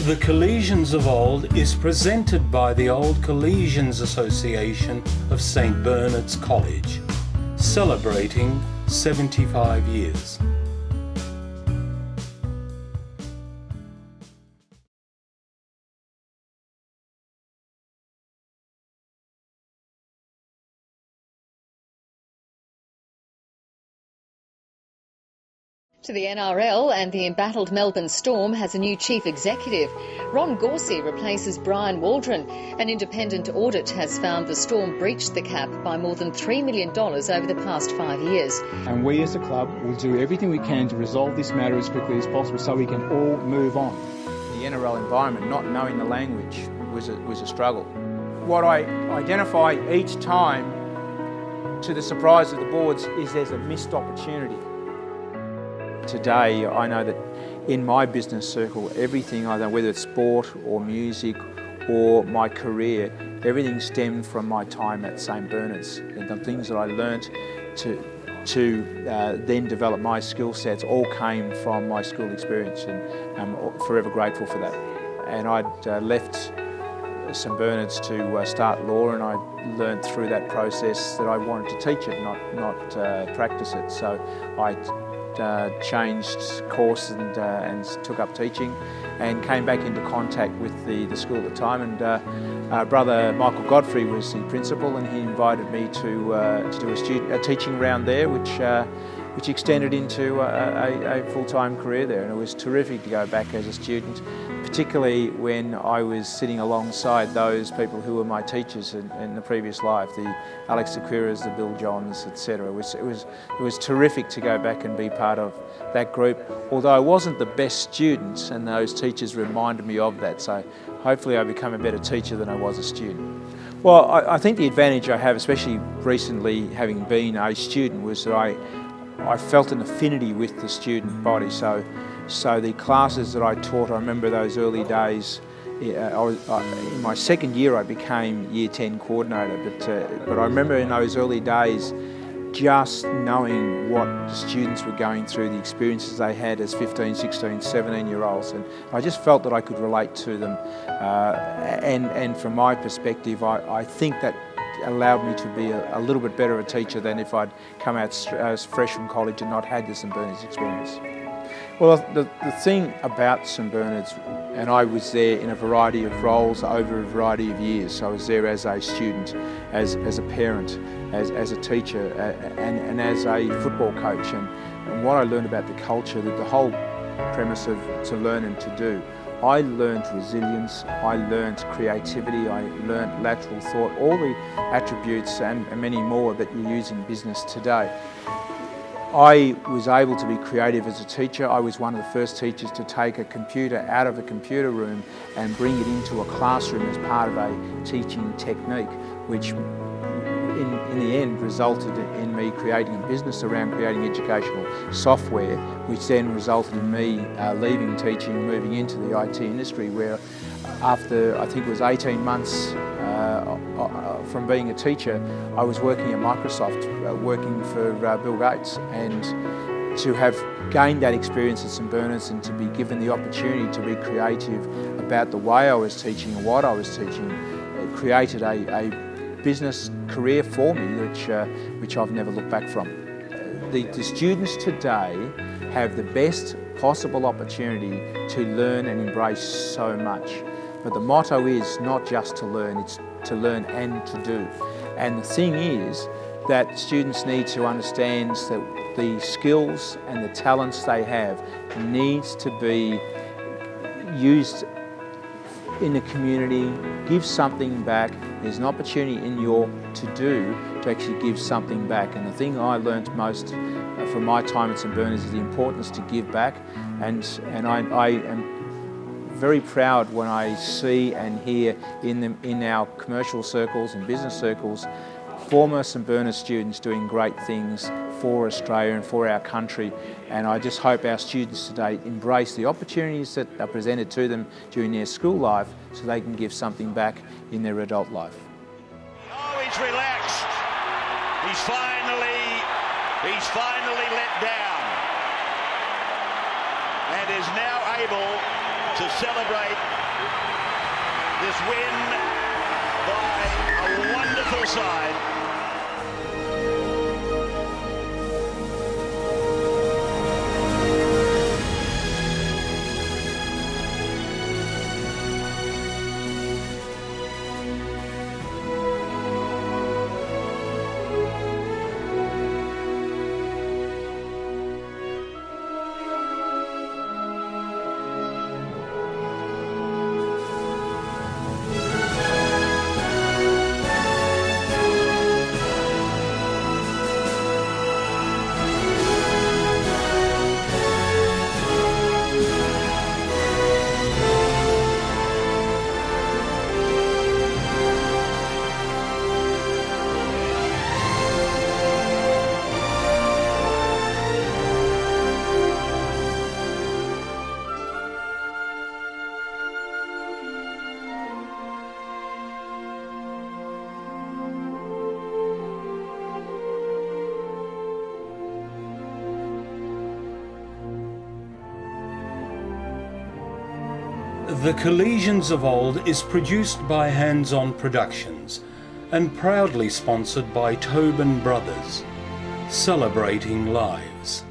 The Collegians of Old is presented by the Old Collegians Association of St Bernard's College, celebrating 75 years. To the NRL, and the embattled Melbourne Storm has a new chief executive. Ron Gauci replaces Brian Waldron. An independent audit has found the Storm breached the cap by more than $3 million over the past 5 years. And we as a club will do everything we can to resolve this matter as quickly as possible so we can all move on. The NRL environment, not knowing the language, was a struggle. What I identify each time, to the surprise of the boards, is there's a missed opportunity. Today, I know that in my business circle, everything I know, whether it's sport or music or my career, everything stemmed from my time at St Bernard's. And the things that I learnt to then develop my skill sets all came from my school experience, and I'm forever grateful for that. And I'd left St Bernard's to start law, and I learned through that process that I wanted to teach it, not practice it. So I changed course and took up teaching, and came back into contact with the school at the time. And brother Michael Godfrey was the principal, and he invited me to do a teaching round there, which extended into a full-time career there. And it was terrific to go back as a student, particularly when I was sitting alongside those people who were my teachers in the previous life, the Alex Sequiras, the Bill Johns, etc. It was terrific to go back and be part of that group, although I wasn't the best student, and those teachers reminded me of that. So hopefully I become a better teacher than I was a student. Well, I think the advantage I have, especially recently having been a student, was that I felt an affinity with the student body. So the classes that I taught, I remember those early days. In my second year I became Year 10 coordinator, but I remember in those early days just knowing what the students were going through, the experiences they had as 15, 16, 17-year-olds, and I just felt that I could relate to them. And from my perspective, I think that allowed me to be a little bit better of a teacher than if I'd come out as fresh from college and not had the St Bernard's experience. Well, the thing about St Bernard's, and I was there in a variety of roles over a variety of years. So I was there as a student, as a parent, as a teacher, and as a football coach. And what I learned about the culture, that the whole premise of to learn and to do, I learned resilience, I learned creativity, I learned lateral thought, all the attributes and many more that you use in business today. I was able to be creative as a teacher. I was one of the first teachers to take a computer out of a computer room and bring it into a classroom as part of a teaching technique, which in the end resulted in me creating a business around creating educational software, which then resulted in me leaving teaching, moving into the IT industry, where after I think it was 18 months from being a teacher, I was working at Microsoft, working for Bill Gates, and to have gained that experience at St Bernard's and to be given the opportunity to be creative about the way I was teaching and what I was teaching, it created a business career for me which I've never looked back from. The students today have the best possible opportunity to learn and embrace so much. But the motto is not just to learn, it's to learn and to do. And the thing is that students need to understand that the skills and the talents they have needs to be used in the community, give something back. There's an opportunity in your to-do to actually give something back. And the thing I learned most from my time at St Bernard's is the importance to give back. And I am very proud when I see and hear in our commercial circles and business circles former St Bernard's students doing great things for Australia and for our country. And I just hope our students today embrace the opportunities that are presented to them during their school life so they can give something back in their adult life. Oh, he's relaxed. He's finally let down and is now able to celebrate this win by a wonderful side. The Collegians of Old is produced by Hands On Productions and proudly sponsored by Tobin Brothers, celebrating lives.